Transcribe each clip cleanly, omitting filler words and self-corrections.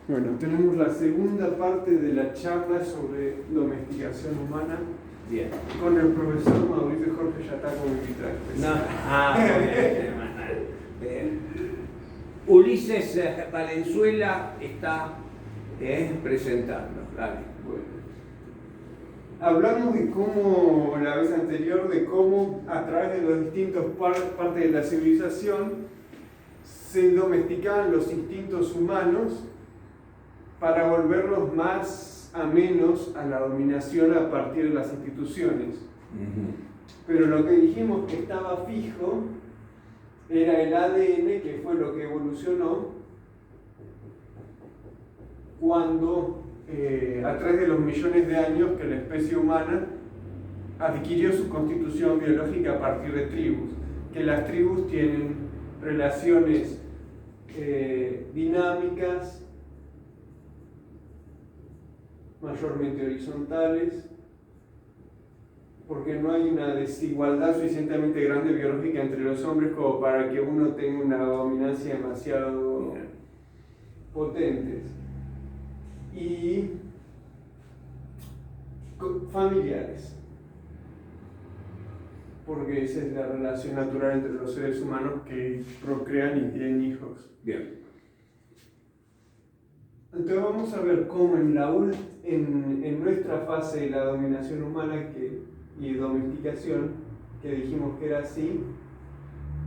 Bueno, tenemos la segunda parte de la charla sobre domesticación humana. Bien. Con el profesor Mauricio Jorge Yatá como invitado especial. Bien. Ulises Valenzuela está presentando. Dale. Bueno. Hablamos de cómo, la vez anterior, de cómo a través de los distintos partes de la civilización se domesticaban los instintos humanos para volverlos más amenos a la dominación a partir de las instituciones. Pero lo que dijimos que estaba fijo era el ADN, que fue lo que evolucionó cuando, a través de los millones de años que la especie humana adquirió su constitución biológica a partir de tribus, que las tribus tienen relaciones dinámicas, mayormente horizontales, porque no hay una desigualdad suficientemente grande biológica entre los hombres como para que uno tenga una dominancia demasiado potente. Y familiares, porque esa es la relación natural entre los seres humanos que procrean y tienen hijos. Bien. Entonces vamos a ver cómo en nuestra fase de la dominación humana y domesticación, que dijimos que era así,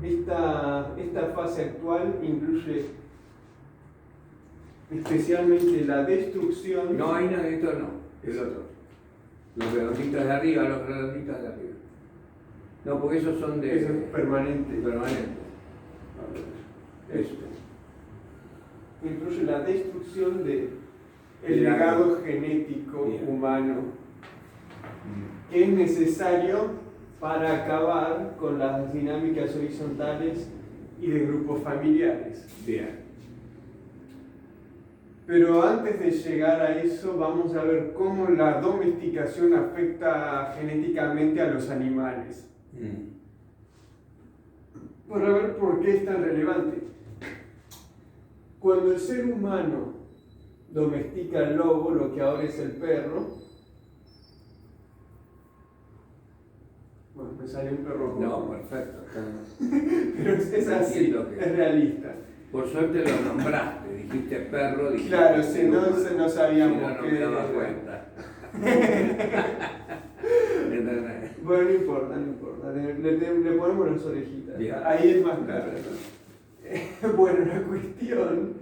esta fase actual incluye especialmente la destrucción. No, hay nada de esto, no, el otro. Los redonditos de arriba, los redonditos de arriba. No, porque esos son de... Eso es permanente. Permanente. Esto incluye la destrucción del legado genético humano, que es necesario para acabar con las dinámicas horizontales y de grupos familiares. Bien. Pero antes de llegar a eso, vamos a ver cómo la domesticación afecta genéticamente a los animales. Para ver por qué es tan relevante. Cuando el ser humano domestica al lobo, lo que ahora es el perro, bueno, me salió un perro. No, perfecto. Pero es así, es realista. Por suerte lo nombraste, dijiste perro, dijiste... Claro, si no sabíamos si no, que... me daba cuenta. Bueno, no importa. Le ponemos las orejitas. Bien. Ahí es más claro. Bueno, la cuestión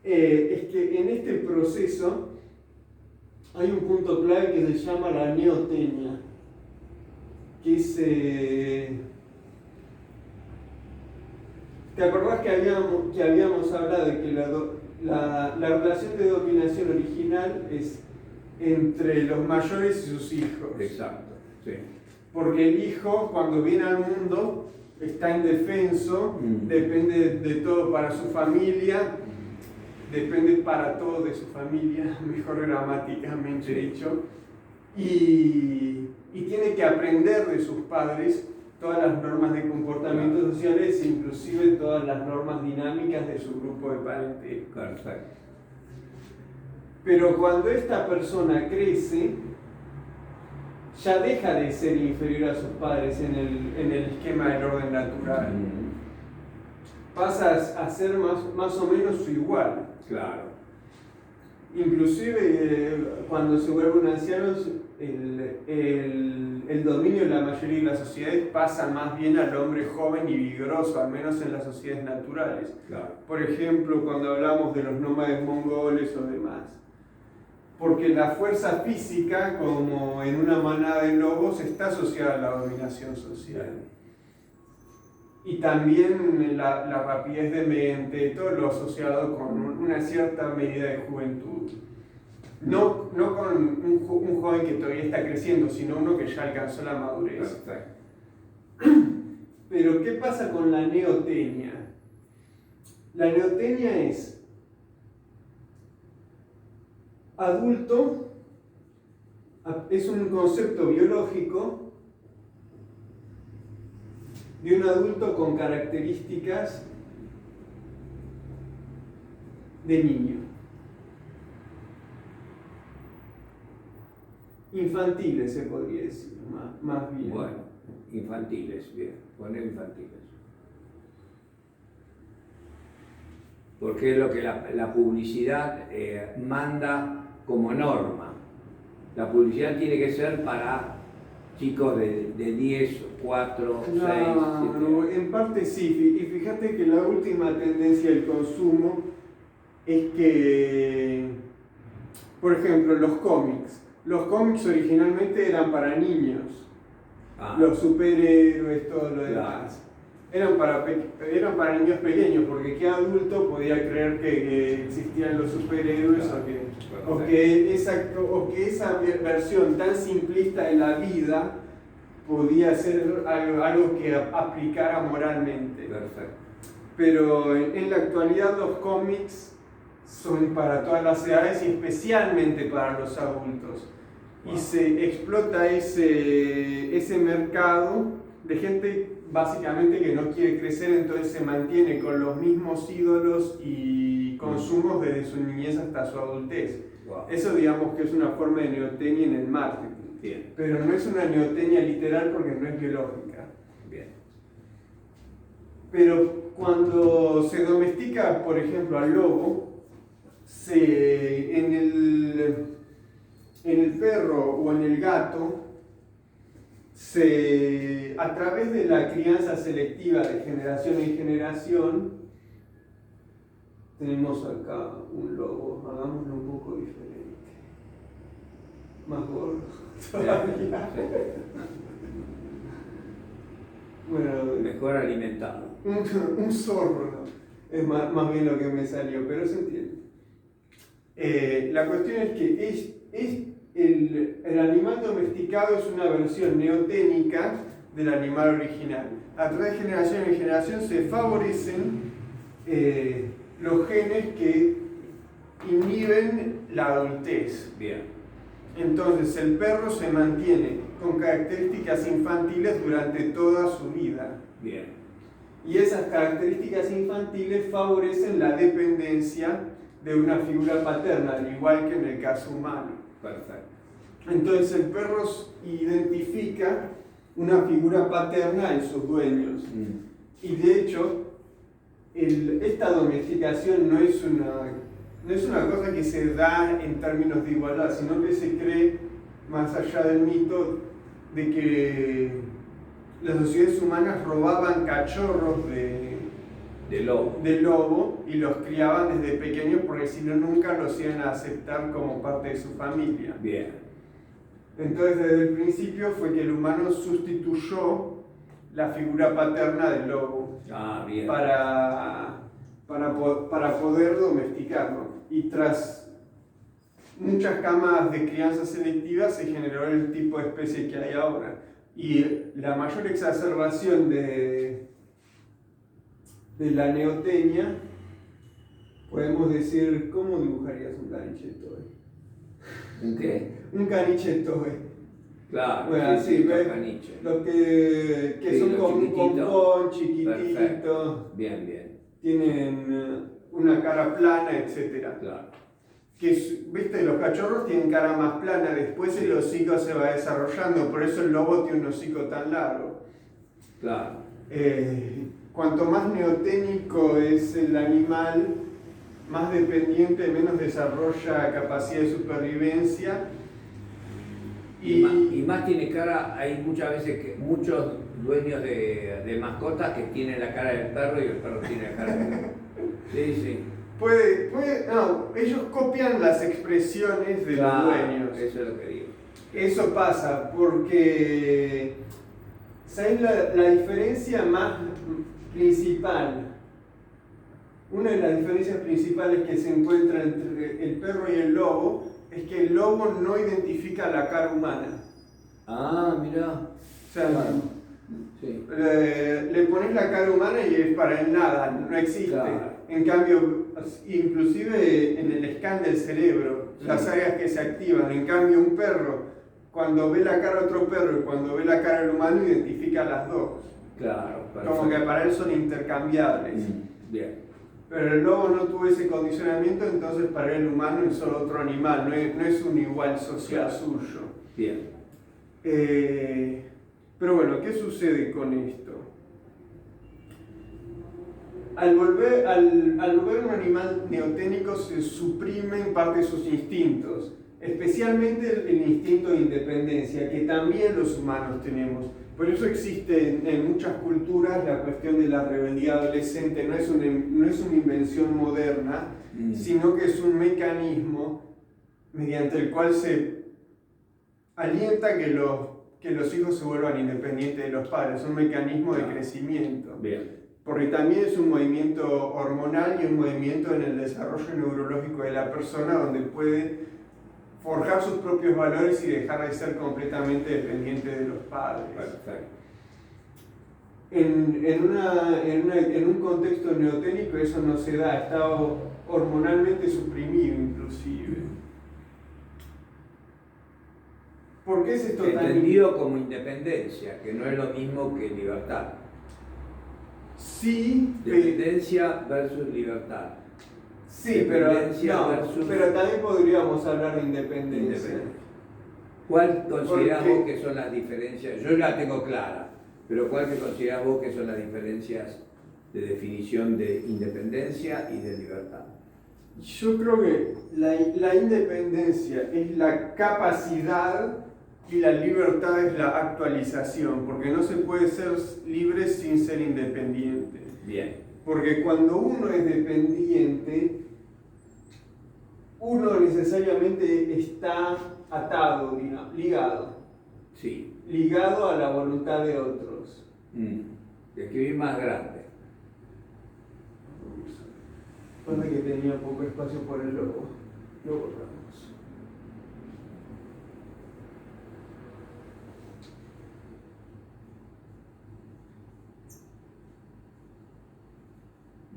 es que en este proceso hay un punto clave que se llama la neotenia, que es... ¿Te acordás que habíamos hablado de que la relación de dominación original es entre los mayores y sus hijos? Exacto, sí. Porque el hijo, cuando viene al mundo, está indefenso, depende de todo para su familia, depende para todo de su familia, mejor gramáticamente dicho, y tiene que aprender de sus padres todas las normas de comportamiento sociales, inclusive todas las normas dinámicas de su grupo de parentesco. Perfecto. Pero cuando esta persona crece, ya deja de ser inferior a sus padres en el esquema del orden natural. Pasa a ser más o menos su igual. Claro. Inclusive cuando se vuelven ancianos, el dominio de la mayoría de las sociedades pasa más bien al hombre joven y vigoroso, al menos en las sociedades naturales. Claro. Por ejemplo, cuando hablamos de los nómades mongoles o demás. Porque la fuerza física, como en una manada de lobos, está asociada a la dominación social. Y también la rapidez de mente, todo lo asociado con una cierta medida de juventud. No con un joven que todavía está creciendo, sino uno que ya alcanzó la madurez. Perfecto. Pero ¿qué pasa con la neotenia? La neotenia es adulto, es un concepto biológico de un adulto con características de niño. infantiles, se podría decir, más bien. Bueno, infantiles, bien, poner infantiles. Porque es lo que la publicidad manda como norma. La publicidad tiene que ser para chicos de 10, 4, 6, 7 No, años. en parte sí, y fíjate que la última tendencia del consumo es que, por ejemplo, los cómics originalmente eran para niños, los superhéroes, todo lo demás. Eran para niños pequeños, porque qué adulto podía creer que existían los superhéroes, Claro. o que esa versión tan simplista de la vida podía ser algo que aplicara moralmente. Perfecto. Pero en la actualidad los cómics son para todas las edades y especialmente para los adultos. Wow. Y se explota ese mercado de gente básicamente que no quiere crecer, entonces se mantiene con los mismos ídolos y consumos desde su niñez hasta su adultez. Wow. Eso digamos que es una forma de neotenia en el marketing. Bien. Pero no es una neotenia literal porque no es biológica. Bien. Pero cuando se domestica, por ejemplo, al lobo, en el perro o en el gato, a través de la crianza selectiva de generación en generación, tenemos acá un lobo, hagámoslo un poco diferente, más gordo todavía. Bueno, mejor alimentado. Un zorro, ¿no? Es más bien lo que me salió, pero se entiende. La cuestión es que el animal domesticado es una versión neoténica del animal original. A través de generación en generación se favorecen los genes que inhiben la adultez. Bien. Entonces el perro se mantiene con características infantiles durante toda su vida. Bien. Y esas características infantiles favorecen la dependencia de una figura paterna, al igual que en el caso humano. Perfecto. Entonces el perro identifica una figura paterna en sus dueños. Y de hecho, esta domesticación no es una cosa que se da en términos de igualdad, sino que se cree, más allá del mito, de que las sociedades humanas robaban cachorros de lobo y los criaban desde pequeños porque si no nunca los iban a aceptar como parte de su familia. Bien. Entonces desde el principio fue que el humano sustituyó la figura paterna del lobo Bien. para poder domesticarlo. Y tras muchas cámaras de crianza selectiva se generó el tipo de especie que hay ahora. Y la mayor exacerbación de la neotenia, podemos decir, ¿cómo dibujarías un caniche toy? ¿Un qué? Un caniche toy. Claro, bueno, sí, caniche. Los que son con un pompón chiquitito. Bien, bien. Tienen una cara plana, etc. Claro. Viste, los cachorros tienen cara más plana, después el hocico se va desarrollando, por eso el lobo tiene un hocico tan largo. Claro. Cuanto más neoténico es el animal, más dependiente, menos desarrolla capacidad de supervivencia. Y más tiene cara, hay muchas veces que muchos dueños de mascotas que tienen la cara del perro y el perro tiene la cara del perro. Sí. Ellos copian las expresiones de los dueños. Eso es lo que digo. Eso pasa porque, ¿sabes la diferencia más principal? Una de las diferencias principales que se encuentra entre el perro y el lobo es que el lobo no identifica la cara humana. Mirá. O sea, sí. le pones la cara humana y es para él nada, no existe. Claro. En cambio, inclusive en el scan del cerebro, sí, las áreas que se activan. En cambio, un perro, cuando ve la cara de otro perro y cuando ve la cara del humano, identifica las dos. Claro, perfecto. Como que para él son intercambiables. Bien. Pero el lobo no tuvo ese condicionamiento, entonces para el humano es solo otro animal, no es un igual social suyo. Bien. Pero bueno, ¿qué sucede con esto? Al volver un animal neoténico se suprimen parte de sus instintos, especialmente el instinto de independencia, que también los humanos tenemos. Por eso existe en muchas culturas la cuestión de la rebeldía adolescente, no es una invención moderna, sino que es un mecanismo mediante el cual se alienta que los hijos se vuelvan independientes de los padres, es un mecanismo de crecimiento. Bien. Porque también es un movimiento hormonal y un movimiento en el desarrollo neurológico de la persona donde puede forjar sus propios valores y dejar de ser completamente dependiente de los padres. Perfecto. En un contexto neoténico eso no se da, está hormonalmente suprimido inclusive. ¿Por qué es esto tan entendido como independencia, que no es lo mismo que libertad? Sí, dependencia versus libertad. Sí, pero también podríamos hablar de independencia. ¿Cuál considerás vos que son las diferencias? Yo la tengo clara, pero ¿cuál que considerás vos que son las diferencias de definición de independencia y de libertad? Yo creo que la independencia es la capacidad y la libertad es la actualización, porque no se puede ser libre sin ser independiente. Bien. Porque cuando uno es dependiente, uno necesariamente está atado, digamos, ligado. Sí. Ligado a la voluntad de otros. Escribí más grande. Pasa que tenía poco espacio por el logo. Lo borramos.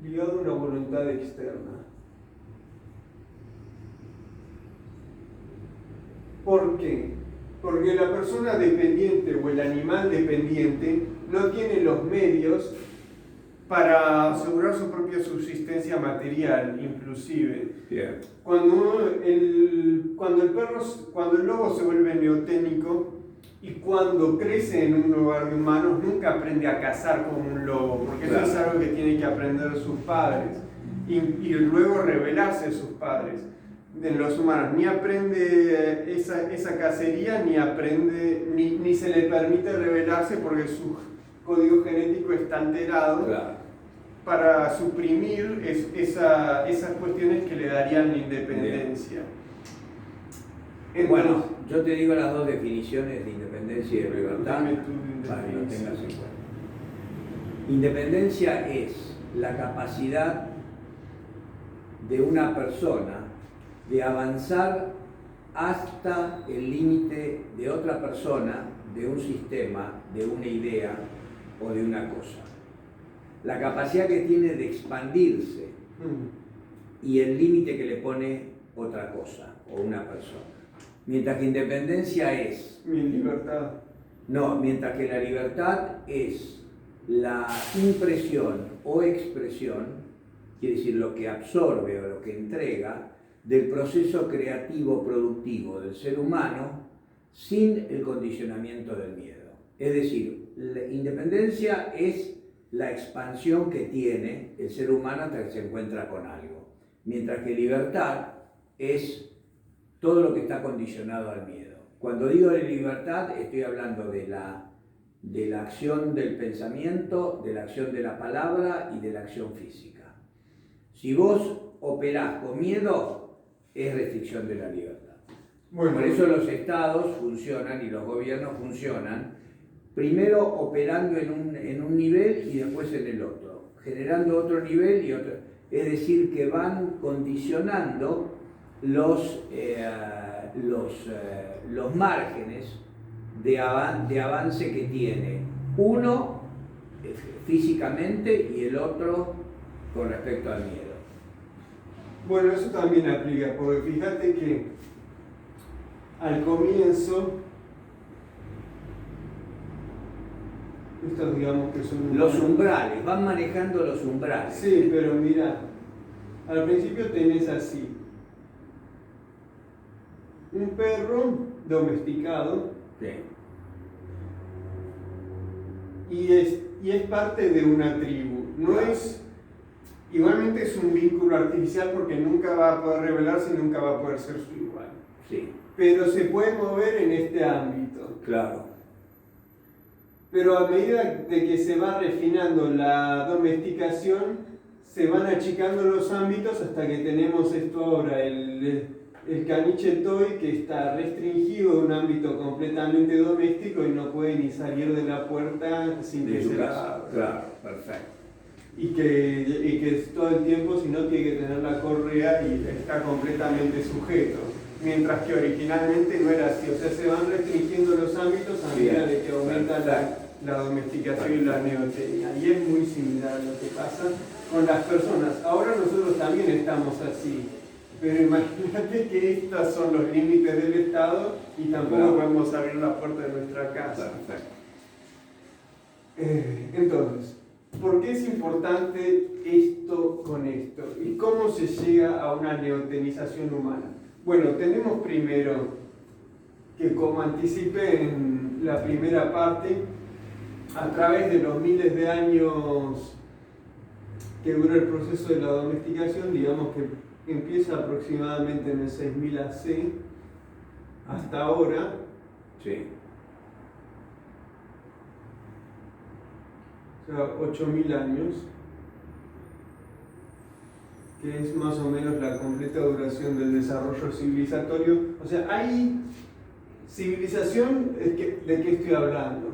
Ligado a una voluntad externa. ¿Por qué? Porque la persona dependiente o el animal dependiente no tiene los medios para asegurar su propia subsistencia material, inclusive. Bien. Cuando el lobo se vuelve neoténico y cuando crece en un lugar de humanos, nunca aprende a cazar como un lobo, porque eso es algo que tienen que aprender sus padres y luego rebelarse de sus padres. De los humanos ni aprende esa cacería, ni se le permite rebelarse porque su código genético está alterado para suprimir esas cuestiones que le darían la independencia. Entonces, bueno, yo te digo las dos definiciones de independencia y de libertad para que lo tengas en cuenta. Independencia es la capacidad de una persona de avanzar hasta el límite de otra persona, de un sistema, de una idea o de una cosa. La capacidad que tiene de expandirse y el límite que le pone otra cosa o una persona. Mientras que independencia es... Mi libertad. No, mientras que la libertad es la impresión o expresión, quiere decir lo que absorbe o lo que entrega, del proceso creativo productivo del ser humano sin el condicionamiento del miedo. Es decir, la independencia es la expansión que tiene el ser humano hasta que se encuentra con algo, mientras que libertad es todo lo que está condicionado al miedo. Cuando digo de libertad estoy hablando de la acción del pensamiento, de la acción de la palabra y de la acción física. Si vos operás con miedo, es restricción de la libertad. Bueno, por eso los estados funcionan y los gobiernos funcionan, primero operando en un nivel y después en el otro, generando otro nivel y otro. Es decir, que van condicionando los márgenes de avance que tiene uno físicamente y el otro con respecto al miedo. Bueno, eso también aplica, porque fíjate que al comienzo, estos digamos que son... Los umbrales, van manejando los umbrales. Sí, pero mira, al principio tenés así, un perro domesticado Sí. y es parte de una tribu. No es, igualmente es un vínculo artificial porque nunca va a poder revelarse y nunca va a poder ser su igual. Sí. Pero se puede mover en este ámbito. Claro. Pero a medida de que se va refinando la domesticación, se van achicando los ámbitos hasta que tenemos esto ahora, el caniche toy, que está restringido a un ámbito completamente doméstico y no puede ni salir de la puerta sin De que su se la casa. abra. Claro, perfecto. Y que todo el tiempo, si no, tiene que tener la correa y está completamente sujeto. Mientras que originalmente no era así. O sea, se van restringiendo los ámbitos a medida de que aumenta la domesticación y la neotenia. Y es muy similar a lo que pasa con las personas. Ahora nosotros también estamos así. Pero imagínate que estos son los límites del Estado y tampoco podemos abrir la puerta de nuestra casa. Perfecto. Entonces, ¿por qué es importante esto con esto? ¿Y cómo se llega a una neotenización humana? Bueno, tenemos primero que, como anticipé en la primera parte, a través de los miles de años que dura el proceso de la domesticación, digamos que empieza aproximadamente en el 6000 AC hasta ahora. Sí. O sea, 8000 años, que es más o menos la completa duración del desarrollo civilizatorio. O sea, hay civilización, ¿de qué estoy hablando?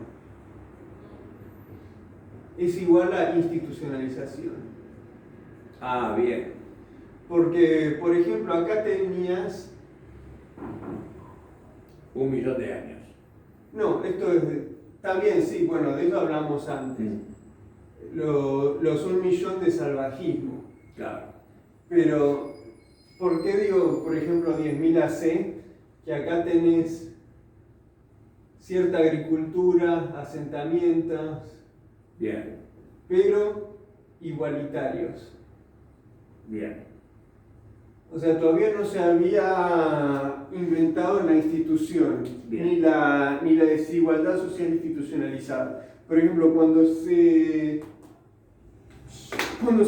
Es igual a institucionalización. Ah, bien. Porque, por ejemplo, acá tenías... 1.000.000 de años. No, esto es... También sí, bueno, de eso hablamos antes. Los 1.000.000 de salvajismo. Claro. Pero, ¿por qué digo, por ejemplo, 10.000 AC? Que acá tenés cierta agricultura, asentamientos, Bien. pero igualitarios. Bien. O sea, todavía no se había inventado la institución, ni la desigualdad social institucionalizada. Por ejemplo, cuando se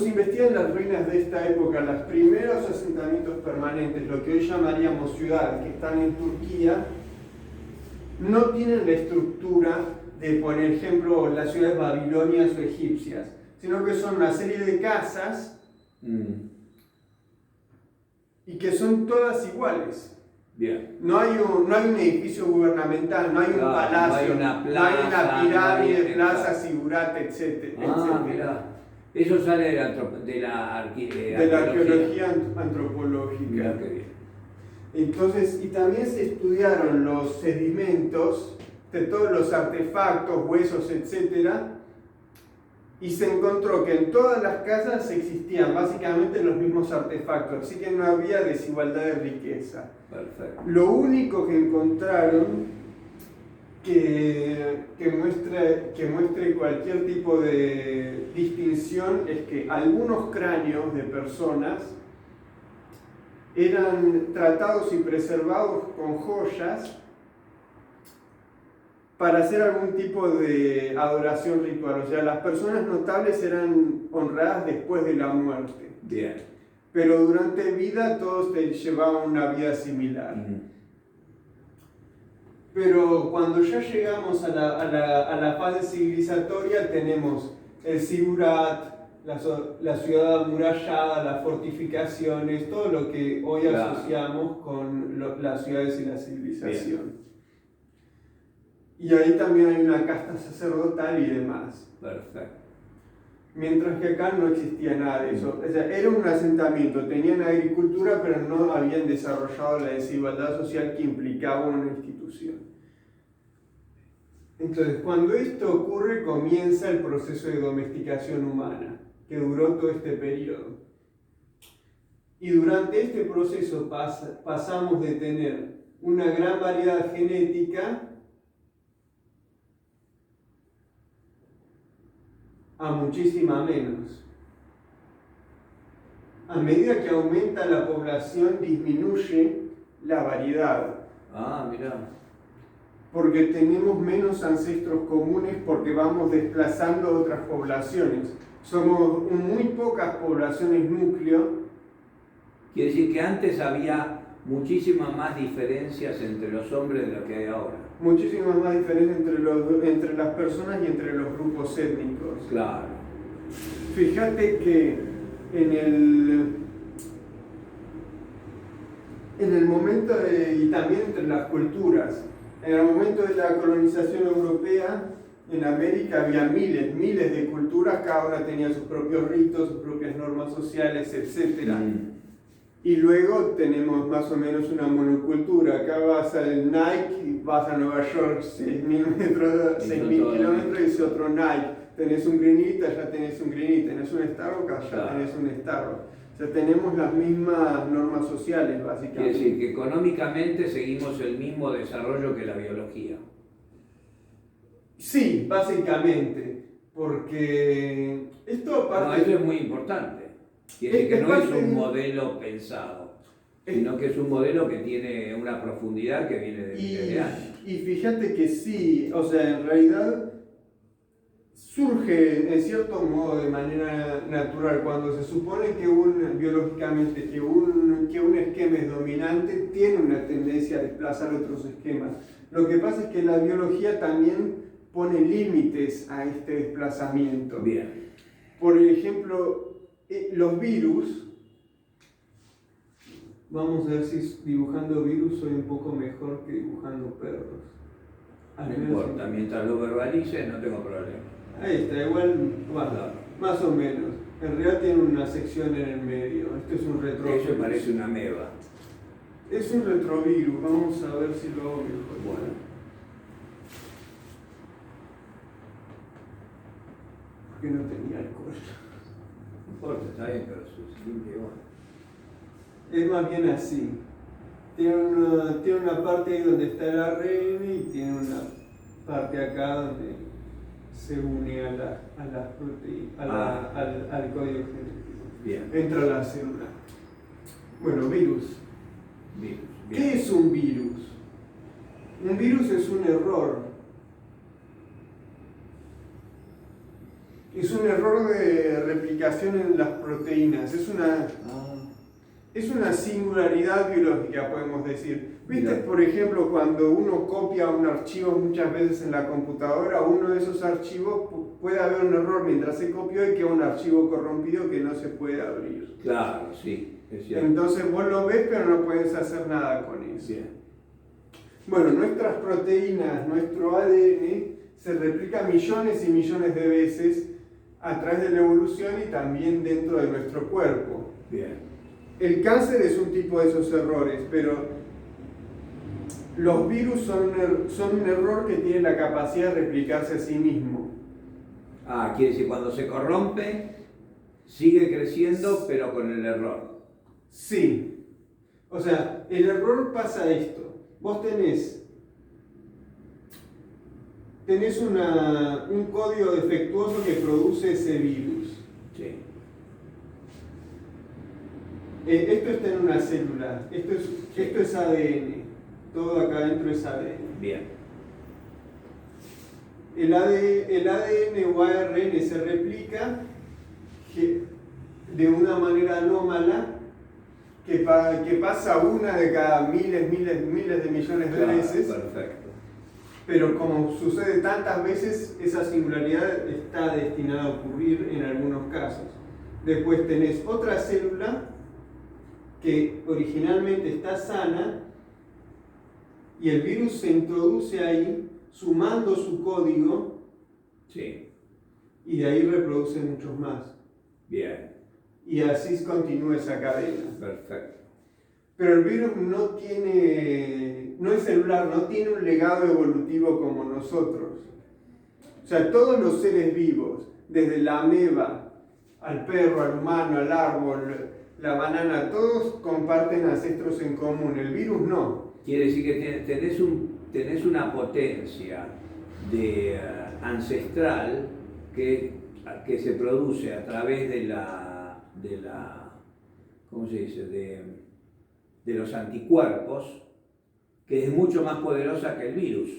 investigan las ruinas de esta época, los primeros asentamientos permanentes, lo que hoy llamaríamos ciudades, que están en Turquía, no tienen la estructura de, por ejemplo, las ciudades babilonias o egipcias, sino que son una serie de casas y que son todas iguales. Bien. No hay un edificio gubernamental, no hay un palacio, no hay una pirámide, plaza, zigurate, etc. Mira. Eso sale de la arqueología antropológica. Mira qué bien. Entonces, y también se estudiaron los sedimentos de todos los artefactos, huesos, etc. Y se encontró que en todas las casas existían básicamente los mismos artefactos, así que no había desigualdad de riqueza. Perfecto. Lo único que encontraron que muestre cualquier tipo de distinción es que algunos cráneos de personas eran tratados y preservados con joyas para hacer algún tipo de adoración ritual. O sea, las personas notables eran honradas después de la muerte. Bien. Pero durante vida todos llevaban una vida similar. Pero cuando ya llegamos a la fase civilizatoria, tenemos el zigurat, la ciudad amurallada, las fortificaciones, todo lo que hoy asociamos con las ciudades y la civilización. Bien. Y ahí también hay una casta sacerdotal y demás. Perfecto. Mientras que acá no existía nada de eso. O sea, era un asentamiento, tenían agricultura, pero no habían desarrollado la desigualdad social que implicaba una institución. Entonces, cuando esto ocurre, comienza el proceso de domesticación humana, que duró todo este periodo. Y durante este proceso pasamos de tener una gran variedad genética a muchísima menos. A medida que aumenta la población, disminuye la variedad. Ah, mirá. porque tenemos menos ancestros comunes porque vamos desplazando otras poblaciones. Somos muy pocas poblaciones núcleo. Quiere decir que antes había muchísimas más diferencias entre los hombres de lo que hay ahora. Muchísimas más diferencias entre las personas y entre los grupos étnicos. Claro. Fíjate que en el momento y también entre las culturas, en el momento de la colonización europea, en América había miles de culturas, cada una tenía sus propios ritos, sus propias normas sociales, etc. Y luego tenemos más o menos una monocultura. Acá vas al Nike y vas a Nueva York, 6.000 kilómetros y es otro Nike. Tenés un Greenita, ya tenés un Greenita. Tenés un Starbucks, ya tenés un Starbucks. O sea, tenemos las mismas normas sociales, básicamente. Quiere decir que económicamente seguimos el mismo desarrollo que la biología. Sí, básicamente. Porque esto aparte... No, eso es muy importante. Quiere decir que no es un modelo pensado, sino que es un modelo que tiene una profundidad que viene de miles de años. Y fíjate que sí, o sea, en realidad surge en cierto modo de manera natural cuando se supone que biológicamente que un esquema es dominante, tiene una tendencia a desplazar otros esquemas. Lo que pasa es que la biología también pone límites a este desplazamiento. Bien. Por ejemplo, los virus, vamos a ver si dibujando virus soy un poco mejor que dibujando perros. No importa, mientras lo verbalices no tengo problema. Ahí está, igual, más o menos. En realidad tiene una sección en el medio. Esto es un retrovirus. Eso parece una ameba. Es un retrovirus, vamos a ver si lo hago mejor. Bueno. Porque no tenía alcohol. No importa, está bien, pero se limpia igual. Es más bien así. Tiene una parte ahí donde está el ARN y tiene una parte acá donde se une a las proteínas, al código genético. Bien. Entra la célula. Bueno, virus. Bien. ¿Qué es un virus? Un virus es un error. Es un error de replicación en las proteínas. Es una singularidad biológica, podemos decir. ¿Viste, por ejemplo, cuando uno copia un archivo muchas veces en la computadora, uno de esos archivos puede haber un error mientras se copió y queda un archivo corrompido que no se puede abrir? Claro, sí, es cierto. Entonces vos lo ves, pero no puedes hacer nada con eso. Bien. Bueno, nuestras proteínas, nuestro ADN, se replica millones y millones de veces a través de la evolución y también dentro de nuestro cuerpo. Bien. El cáncer es un tipo de esos errores, pero los virus son un error que tiene la capacidad de replicarse a sí mismo. Quiere decir, cuando se corrompe, sigue creciendo, pero con el error. Sí. O sea, el error pasa esto. Vos tenés un código defectuoso que produce ese virus. Sí. Esto está en una célula, esto es ADN, todo acá adentro es ADN. Bien. El ADN o ARN se replica de una manera anómala que pasa una de cada miles de millones de veces. Perfecto. Pero como sucede tantas veces, esa singularidad está destinada a ocurrir en algunos casos. Después tenés otra célula que originalmente está sana y el virus se introduce ahí sumando su código. Sí. Y de ahí reproduce muchos más. Bien. Y así continúa esa cadena. Perfecto. Pero el virus no es celular, no tiene un legado evolutivo como nosotros. O sea, todos los seres vivos, desde la ameba al perro, al humano, al árbol, la banana, todos comparten ancestros en común. El virus no. Quiere decir que tenés una potencia ancestral que se produce a través de la ¿cómo se dice? De los anticuerpos, que es mucho más poderosa que el virus.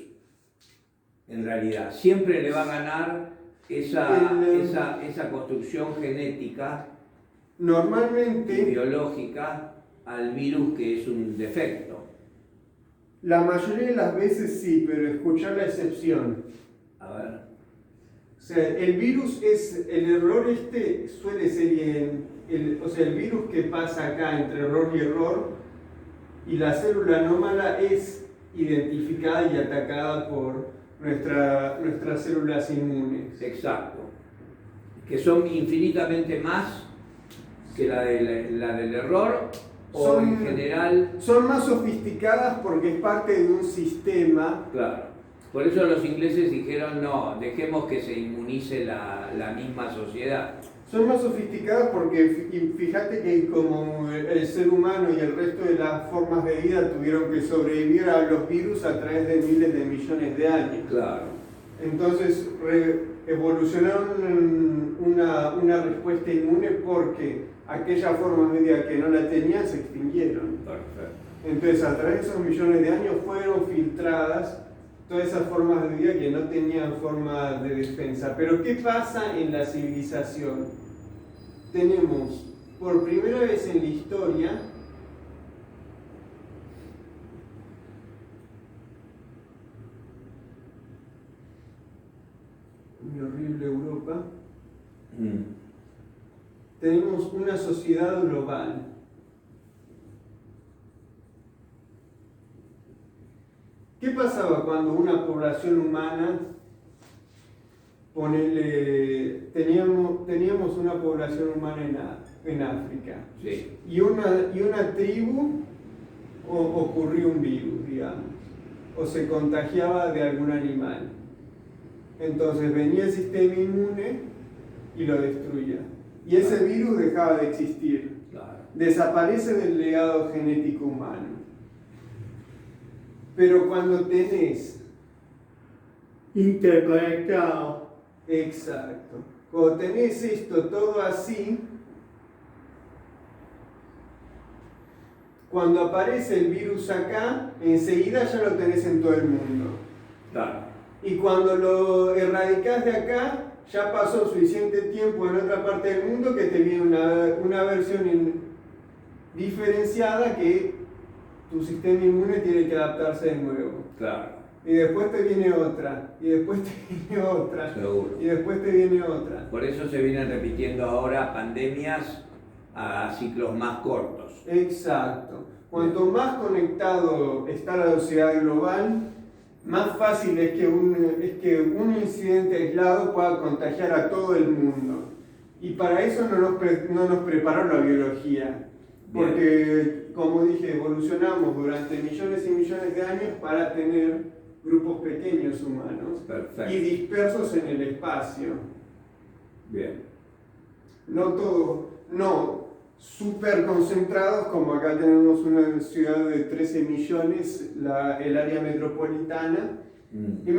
en realidad. Siempre le va a ganar esa construcción genética y Normalmente, biológica al virus, que es un defecto. la mayoría de las veces sí, pero escuchar la excepción. A ver. O sea, el virus es, el error suele ser, o sea, el virus que pasa acá entre error y error, y la célula anómala es identificada y atacada por nuestras células inmunes. Exacto. Que son infinitamente más que la del error, o en general. Son más sofisticadas porque es parte de un sistema. Claro. Por eso los ingleses dijeron, no, dejemos que se inmunice la misma sociedad. Son más sofisticadas porque fíjate que como el ser humano y el resto de las formas de vida tuvieron que sobrevivir a los virus a través de miles de millones de años. Claro. Entonces evolucionaron una respuesta inmune porque aquellas formas de vida que no la tenían se extinguieron. Perfecto. Entonces a través de esos millones de años fueron filtradas todas esas formas de vida que no tenían forma de defensa. Pero ¿qué pasa en la civilización? Tenemos por primera vez en la historia mi horrible Europa, tenemos una sociedad global. ¿Qué pasaba cuando una población humana, teníamos una población humana en África, Sí. y una tribu ocurrió un virus, digamos, o se contagiaba de algún animal? Entonces venía el sistema inmune y lo destruía. Y ese virus dejaba de existir. Claro. Desaparece del legado genético humano. Pero cuando tenés interconectado, exacto, cuando tenés esto todo así, cuando aparece el virus acá, enseguida ya lo tenés en todo el mundo. Claro. Y cuando lo erradicás de acá, ya pasó suficiente tiempo en otra parte del mundo que te viene una versión diferenciada que tu sistema inmune tiene que adaptarse de nuevo. Claro. Y después te viene otra, y después te viene otra, Seguro. y después te viene otra. Por eso se vienen repitiendo ahora pandemias a ciclos más cortos. Exacto. Cuanto más conectado está la sociedad global, más fácil es que un incidente aislado pueda contagiar a todo el mundo. Y para eso no nos preparó la biología. Porque, como dije, evolucionamos durante millones y millones de años para tener grupos pequeños humanos. Perfecto. Y dispersos en el espacio. Bien. No súper concentrados, como acá tenemos una ciudad de 13 millones, el área metropolitana.